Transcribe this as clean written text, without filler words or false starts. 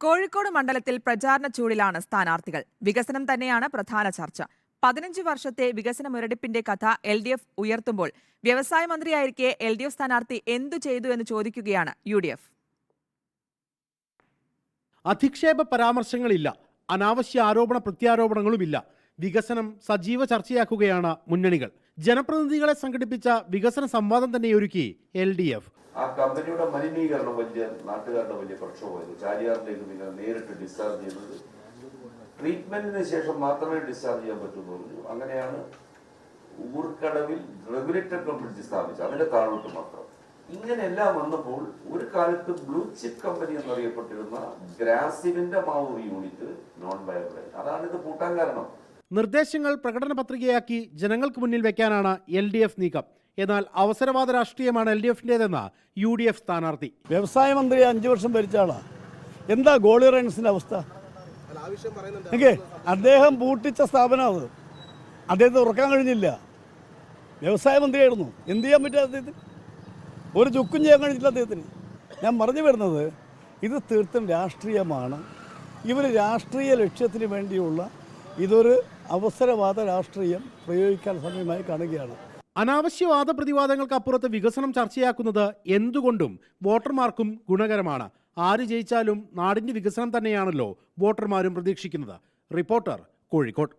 കോഴിക്കോട് മണ്ഡലത്തിൽ പ്രചാരണ ചൂടിലാണ് സ്ഥാനാർത്ഥികൾ. വികസനം തന്നെയാണ് പ്രധാന ചർച്ച. 15 വർഷത്തെ വികസന മുരടിപ്പിന്റെ കഥ LDF ഉയർത്തുമ്പോൾ വ്യവസായ മന്ത്രിയായിരിക്കെ LDF സ്ഥാനാർത്ഥി എന്തു ചെയ്തു എന്ന് ചോദിക്കുകയാണ് UDF. അധിക്ഷേപ പരാമർശങ്ങളില്ല, അനാവശ്യ ആരോപണ പ്രത്യാരോപണങ്ങളുമില്ല. വികസനം സജീവ ചർച്ചയാക്കുകയാണ് മുന്നണികൾ. ജനപ്രതിനിധികളെ സംഘടിപ്പിച്ച വികസന സംവാദം തന്നെ ഒരുക്കി LDF. ആ കമ്പനിയുടെ മലിനീകരണം നാട്ടുകാരുടെ വലിയ പ്രക്ഷോഭമായിരുന്നു. ചാലിയാറിലേക്ക് നിങ്ങൾ നേരിട്ട് ഡിസ്ചാർജ് ചെയ്യുന്നത് ട്രീറ്റ്മെന്റിന് ശേഷം മാത്രമേ ഡിസ്ചാർജ് ചെയ്യാൻ പറ്റുമെന്ന് പറഞ്ഞു. അങ്ങനെയാണ് ഊർക്കടവിൽ റെഗുലേറ്റഡ് കമ്പനി സ്ഥാപിച്ചത്, അതിന്റെ താഴോട്ട് മാത്രം. ഇങ്ങനെയെല്ലാം വന്നപ്പോൾ ഒരു കാലത്ത് ബ്ലൂ ചിപ്പ് കമ്പനി എന്നറിയപ്പെട്ടിരുന്ന ഗ്രാസിലിന്റെ മാവൂർ യൂണിറ്റ് നോൺ വയബിൾ. അതാണ് ഇത് പൂട്ടാൻ കാരണം. നിർദ്ദേശങ്ങൾ പ്രകടന പത്രികയാക്കി ജനങ്ങൾക്ക് മുന്നിൽ വെക്കാനാണ് LDF നീക്കം. എന്നാൽ അവസരവാദ രാഷ്ട്രീയമാണ് LDFന്റേതെന്ന UDF സ്ഥാനാർത്ഥി. വ്യവസായ മന്ത്രി 5 വർഷം ഭരിച്ച ആളാണ്. എന്താ ഗോളി റൈൻസിന്റെ അവസ്ഥ? അദ്ദേഹം പൂട്ടിച്ച സ്ഥാപനം അത്. അദ്ദേഹത്തെ തുറക്കാൻ കഴിഞ്ഞില്ല. വ്യവസായ മന്ത്രിയായിരുന്നു. എന്ത് ചെയ്യാൻ പറ്റും അദ്ദേഹത്തിന്? ഒരു ചുക്കും ചെയ്യാൻ കഴിഞ്ഞില്ല അദ്ദേഹത്തിന്. ഞാൻ പറഞ്ഞു വരുന്നത്, ഇത് തീർത്തും രാഷ്ട്രീയമാണ്. ഇവർ രാഷ്ട്രീയ ലക്ഷ്യത്തിന് വേണ്ടിയുള്ള ഇതൊരു അവസരവാദ രാഷ്ട്രീയം പ്രയോഗിക്കാൻ സമയമായി കാണുകയാണ്. അനാവശ്യ വാദപ്രതിവാദങ്ങൾക്ക് അപ്പുറത്ത് വികസനം ചർച്ചയാക്കുന്നത് എന്തുകൊണ്ടും വോട്ടർമാർക്കും ഗുണകരമാണ്. ആര് ജയിച്ചാലും നാടിന്റെ വികസനം തന്നെയാണല്ലോ വോട്ടർമാരും പ്രതീക്ഷിക്കുന്നത്. റിപ്പോർട്ടർ, കോഴിക്കോട്.